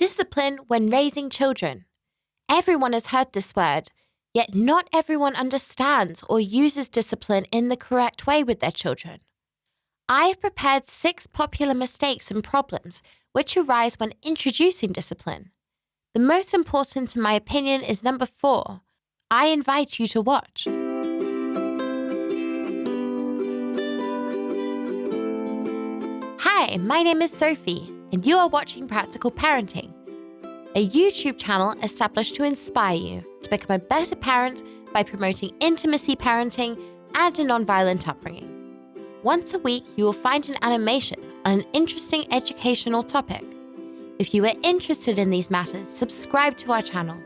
Discipline when raising children. Everyone has heard this word, yet not everyone understands or uses discipline in the correct way with their children. I have prepared 6 popular mistakes and problems which arise when introducing discipline. The most important, in my opinion, is number 4. I invite you to watch. Hi, my name is Sophie, and you are watching Practical Parenting, a YouTube channel established to inspire you to become a better parent by promoting intimacy parenting and a non-violent upbringing. Once a week, you will find an animation on an interesting educational topic. If you are interested in these matters, subscribe to our channel.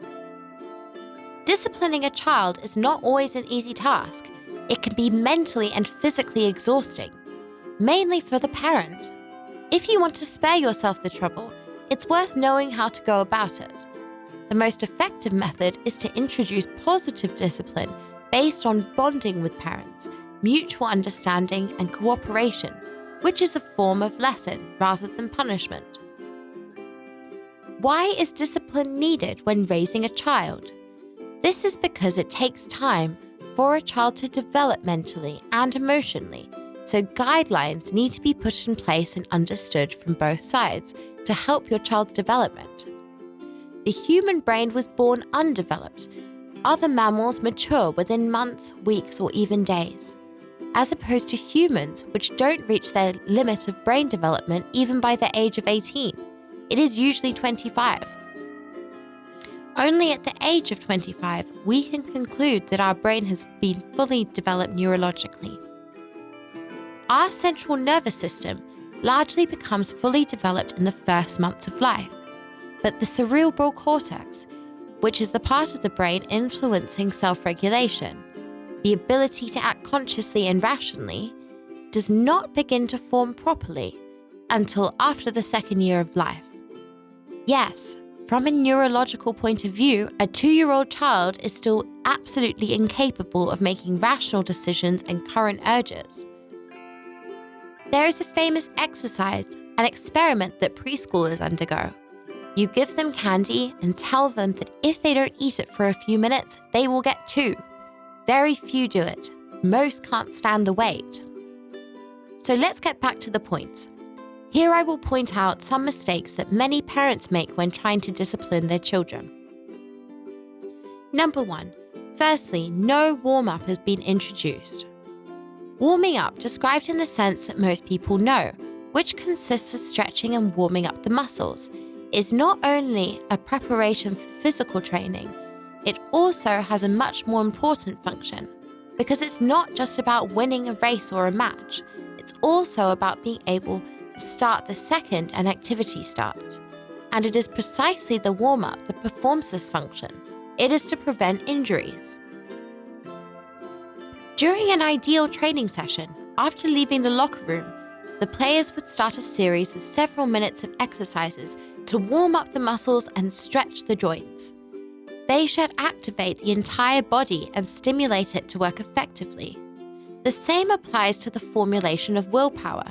Disciplining a child is not always an easy task. It can be mentally and physically exhausting, mainly for the parent. If you want to spare yourself the trouble, it's worth knowing how to go about it. The most effective method is to introduce positive discipline based on bonding with parents, mutual understanding, and cooperation, which is a form of lesson rather than punishment. Why is discipline needed when raising a child? This is because it takes time for a child to develop mentally and emotionally, so guidelines need to be put in place and understood from both sides to help your child's development. The human brain was born undeveloped. Other mammals mature within months, weeks, or even days, as opposed to humans, which don't reach their limit of brain development even by the age of 18. It is usually 25. Only at the age of 25, we can conclude that our brain has been fully developed neurologically. Our central nervous system largely becomes fully developed in the first months of life, but the cerebral cortex, which is the part of the brain influencing self-regulation, the ability to act consciously and rationally, does not begin to form properly until after the 2nd year of life. Yes, from a neurological point of view, a 2-year-old child is still absolutely incapable of making rational decisions and current urges. There is a famous exercise, an experiment that preschoolers undergo. You give them candy and tell them that if they don't eat it for a few minutes, they will get 2. Very few do it. Most can't stand the wait. So let's get back to the points. Here I will point out some mistakes that many parents make when trying to discipline their children. Number 1. Firstly, no warm-up has been introduced. Warming up, described in the sense that most people know, which consists of stretching and warming up the muscles, is not only a preparation for physical training, it also has a much more important function, because it's not just about winning a race or a match, it's also about being able to start the second an activity starts. And it is precisely the warm-up that performs this function. It is to prevent injuries. During an ideal training session, after leaving the locker room, the players would start a series of several minutes of exercises to warm up the muscles and stretch the joints. They should activate the entire body and stimulate it to work effectively. The same applies to the formulation of willpower.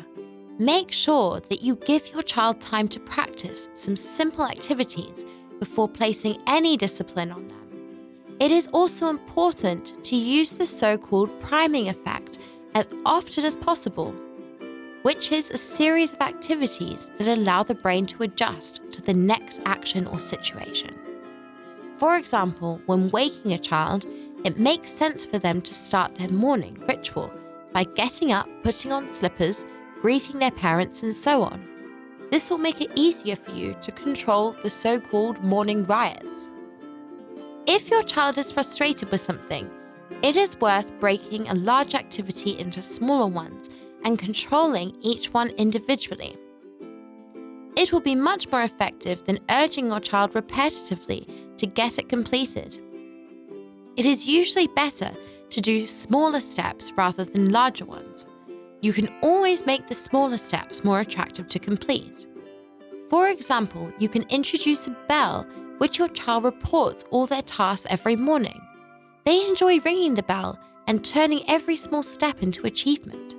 Make sure that you give your child time to practice some simple activities before placing any discipline on them. It is also important to use the so-called priming effect as often as possible, which is a series of activities that allow the brain to adjust to the next action or situation. For example, when waking a child, it makes sense for them to start their morning ritual by getting up, putting on slippers, greeting their parents, and so on. This will make it easier for you to control the so-called morning riots. If your child is frustrated with something, it is worth breaking a large activity into smaller ones and controlling each one individually. It will be much more effective than urging your child repetitively to get it completed. It is usually better to do smaller steps rather than larger ones. You can always make the smaller steps more attractive to complete. For example, you can introduce a bell which your child reports all their tasks every morning. They enjoy ringing the bell and turning every small step into achievement.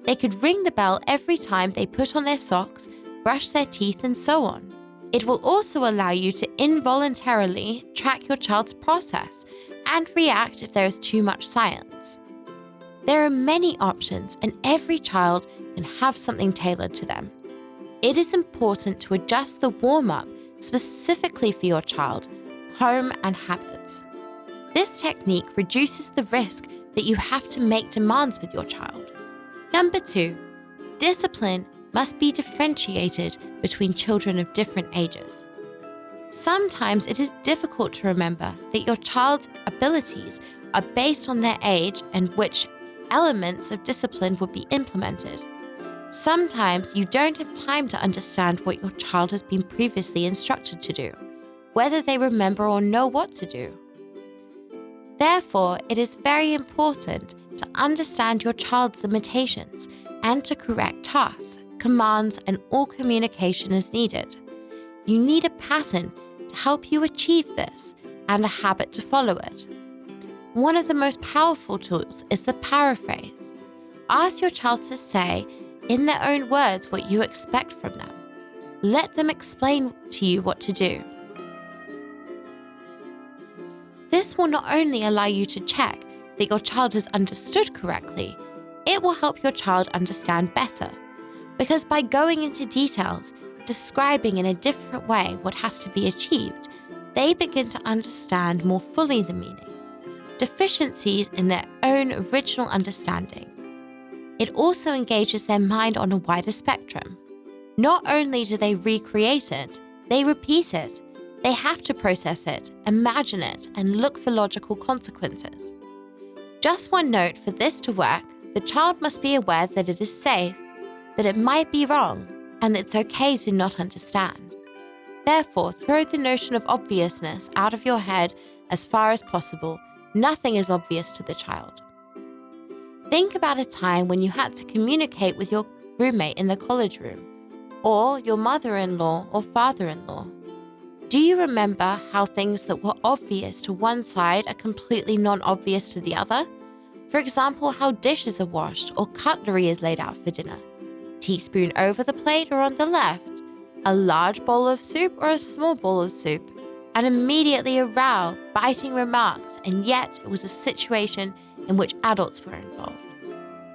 They could ring the bell every time they put on their socks, brush their teeth, and so on. It will also allow you to involuntarily track your child's process and react if there is too much silence. There are many options, and every child can have something tailored to them. It is important to adjust the warm-up specifically for your child, home, and habits. This technique reduces the risk that you have to make demands with your child. Number 2, discipline must be differentiated between children of different ages. Sometimes it is difficult to remember that your child's abilities are based on their age and which elements of discipline will be implemented. Sometimes you don't have time to understand what your child has been previously instructed to do, whether they remember or know what to do. Therefore, it is very important to understand your child's limitations and to correct tasks, commands, and all communication as needed. You need a pattern to help you achieve this and a habit to follow it. One of the most powerful tools is the paraphrase. Ask your child to say, in their own words, what you expect from them. Let them explain to you what to do. This will not only allow you to check that your child has understood correctly, it will help your child understand better. Because by going into details, describing in a different way what has to be achieved, they begin to understand more fully the meaning. Deficiencies in their own original understanding. It also engages their mind on a wider spectrum. Not only do they recreate it, they repeat it. They have to process it, imagine it, and look for logical consequences. Just one note: for this to work, the child must be aware that it is safe, that it might be wrong, and that it's okay to not understand. Therefore, throw the notion of obviousness out of your head as far as possible. Nothing is obvious to the child. Think about a time when you had to communicate with your roommate in the college room, or your mother-in-law or father-in-law. Do you remember how things that were obvious to one side are completely non-obvious to the other? For example, how dishes are washed or cutlery is laid out for dinner. Teaspoon over the plate or on the left? A large bowl of soup or a small bowl of soup? And immediately a row, biting remarks, and yet it was a situation in which adults were involved.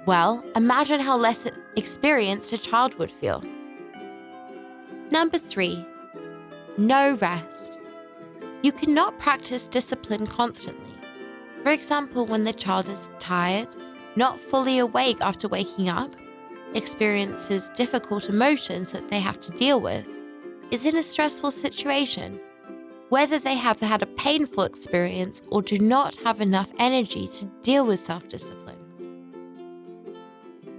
Well, imagine how less experienced a child would feel. Number 3, no rest. You cannot practice discipline constantly. For example, when the child is tired, not fully awake after waking up, experiences difficult emotions that they have to deal with, is in a stressful situation, whether they have had a painful experience or do not have enough energy to deal with self-discipline.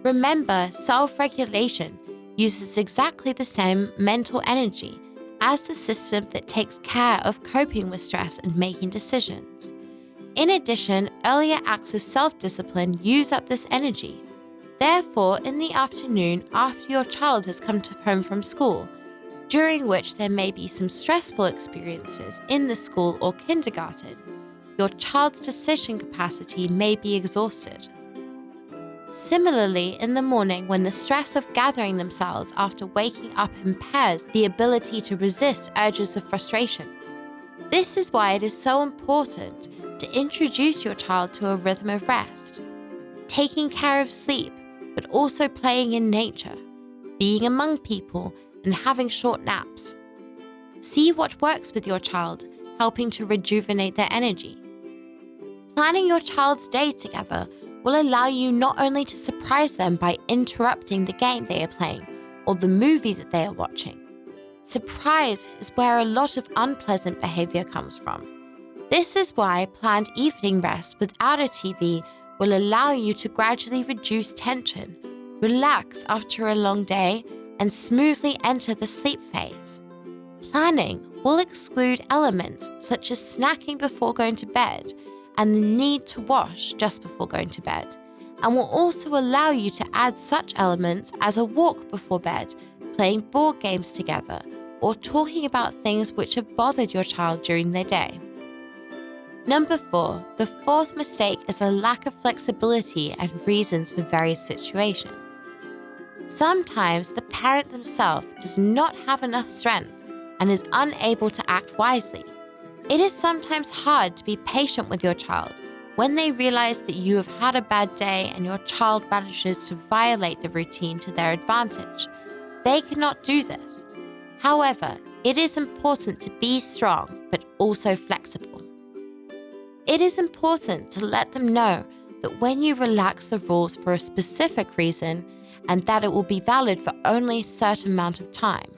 Remember, self-regulation uses exactly the same mental energy as the system that takes care of coping with stress and making decisions. In addition, earlier acts of self-discipline use up this energy. Therefore, in the afternoon after your child has come home from school, during which there may be some stressful experiences in the school or kindergarten, your child's decision capacity may be exhausted. Similarly, in the morning when the stress of gathering themselves after waking up impairs the ability to resist urges of frustration. This is why it is so important to introduce your child to a rhythm of rest, taking care of sleep, but also playing in nature, being among people, and having short naps. See what works with your child, helping to rejuvenate their energy. Planning your child's day together will allow you not only to surprise them by interrupting the game they are playing or the movie that they are watching. Surprise is where a lot of unpleasant behavior comes from. This is why planned evening rest without a TV will allow you to gradually reduce tension, relax after a long day, and smoothly enter the sleep phase. Planning will exclude elements such as snacking before going to bed and the need to wash just before going to bed, and will also allow you to add such elements as a walk before bed, playing board games together, or talking about things which have bothered your child during their day. Number 4, the fourth mistake is a lack of flexibility and reasons for various situations. Sometimes the parent themselves does not have enough strength and is unable to act wisely. It is sometimes hard to be patient with your child when they realize that you have had a bad day and your child manages to violate the routine to their advantage. They cannot do this. However, it is important to be strong but also flexible. It is important to let them know that when you relax the rules for a specific reason and that it will be valid for only a certain amount of time.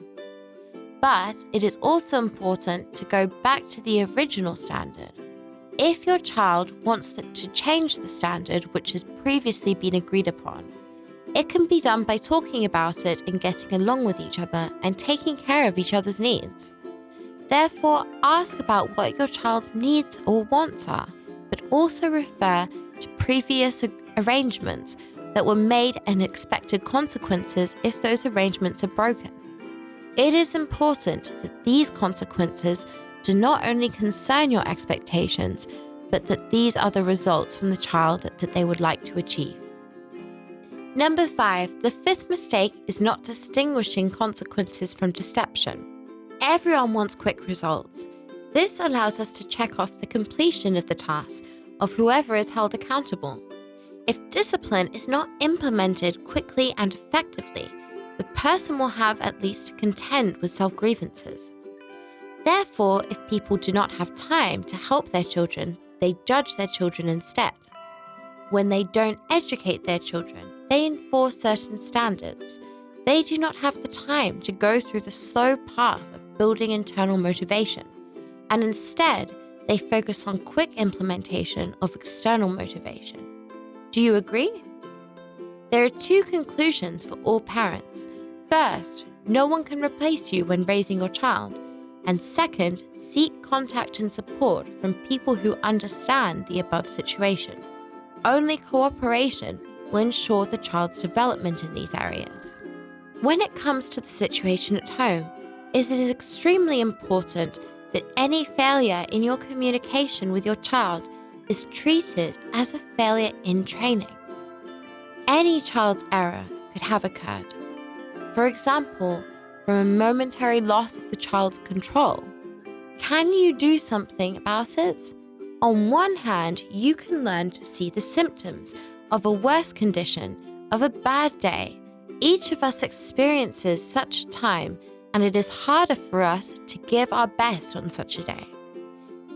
But it is also important to go back to the original standard. If your child wants to change the standard which has previously been agreed upon, it can be done by talking about it and getting along with each other and taking care of each other's needs. Therefore, ask about what your child's needs or wants are, but also refer to previous arrangements that were made and expected consequences if those arrangements are broken. It is important that these consequences do not only concern your expectations, but that these are the results from the child that they would like to achieve. Number 5, the fifth mistake is not distinguishing consequences from deception. Everyone wants quick results. This allows us to check off the completion of the task of whoever is held accountable. If discipline is not implemented quickly and effectively, the person will have at least to contend with self-grievances. Therefore, if people do not have time to help their children, they judge their children instead. When they don't educate their children, they enforce certain standards. They do not have the time to go through the slow path of building internal motivation, and instead, they focus on quick implementation of external motivation. Do you agree? There are 2 conclusions for all parents. First, no one can replace you when raising your child. And second, seek contact and support from people who understand the above situation. Only cooperation will ensure the child's development in these areas. When it comes to the situation at home, it is extremely important that any failure in your communication with your child is treated as a failure in training. Any child's error could have occurred. For example, from a momentary loss of the child's control. Can you do something about it? On one hand, you can learn to see the symptoms of a worse condition, of a bad day. Each of us experiences such a time, and it is harder for us to give our best on such a day.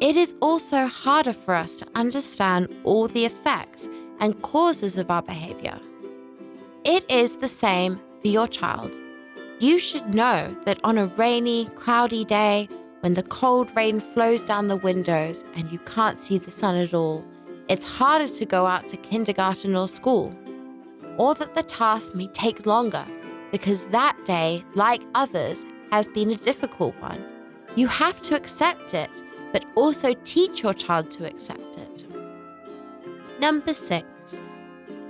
It is also harder for us to understand all the effects and causes of our behavior. It is the same for your child. You should know that on a rainy, cloudy day, when the cold rain flows down the windows and you can't see the sun at all, it's harder to go out to kindergarten or school. Or that the task may take longer because that day, like others, has been a difficult one. You have to accept it, but also teach your child to accept it. Number 6,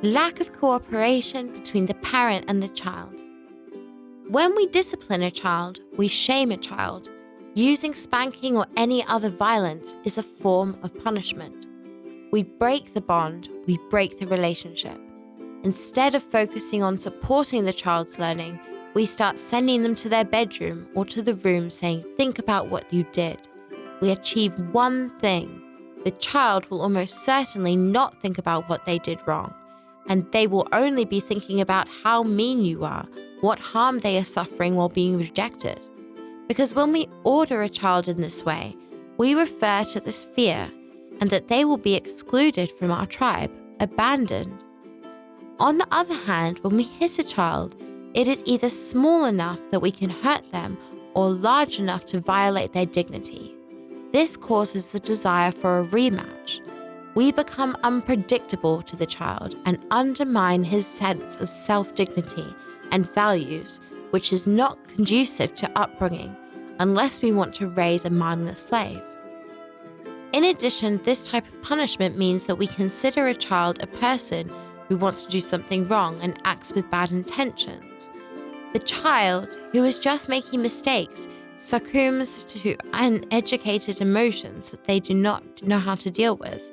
lack of cooperation between the parent and the child. When we discipline a child, we shame a child. Using spanking or any other violence is a form of punishment. We break the bond, we break the relationship. Instead of focusing on supporting the child's learning, we start sending them to their bedroom or to the room saying, "Think about what you did." We achieve one thing. The child will almost certainly not think about what they did wrong, and they will only be thinking about how mean you are, what harm they are suffering while being rejected. Because when we order a child in this way, we refer to this fear and that they will be excluded from our tribe, abandoned. On the other hand, when we hit a child, it is either small enough that we can hurt them or large enough to violate their dignity. This causes the desire for a rematch. We become unpredictable to the child and undermine his sense of self-dignity and values, which is not conducive to upbringing unless we want to raise a mindless slave. In addition, this type of punishment means that we consider a child a person who wants to do something wrong and acts with bad intentions. The child, who is just making mistakes, succumbs to uneducated emotions that they do not know how to deal with.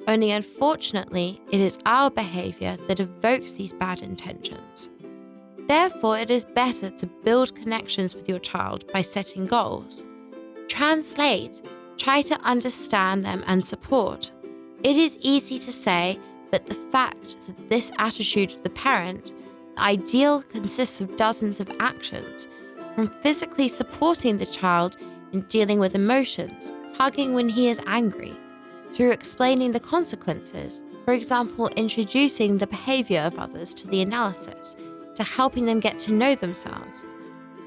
Only unfortunately, it is our behavior that evokes these bad intentions. Therefore, it is better to build connections with your child by setting goals. Translate. Try to understand them and support. It is easy to say, but the fact that this attitude of the parent, the ideal, consists of dozens of actions, from physically supporting the child in dealing with emotions, hugging when he is angry, through explaining the consequences, for example, introducing the behavior of others to the analysis, to helping them get to know themselves.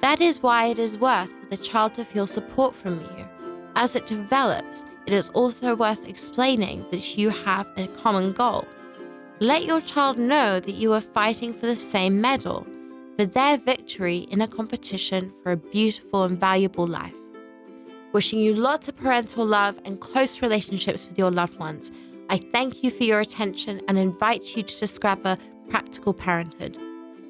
That is why it is worth for the child to feel support from you. As it develops, it is also worth explaining that you have a common goal. Let your child know that you are fighting for the same medal, for their victory in a competition for a beautiful and valuable life. Wishing you lots of parental love and close relationships with your loved ones. I thank you for your attention and invite you to discover Practical Parenthood.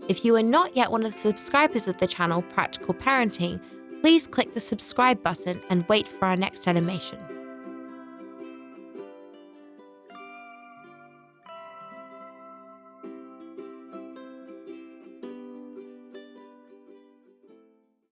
If you are not yet one of the subscribers of the channel Practical Parenting, please click the subscribe button and wait for our next animation.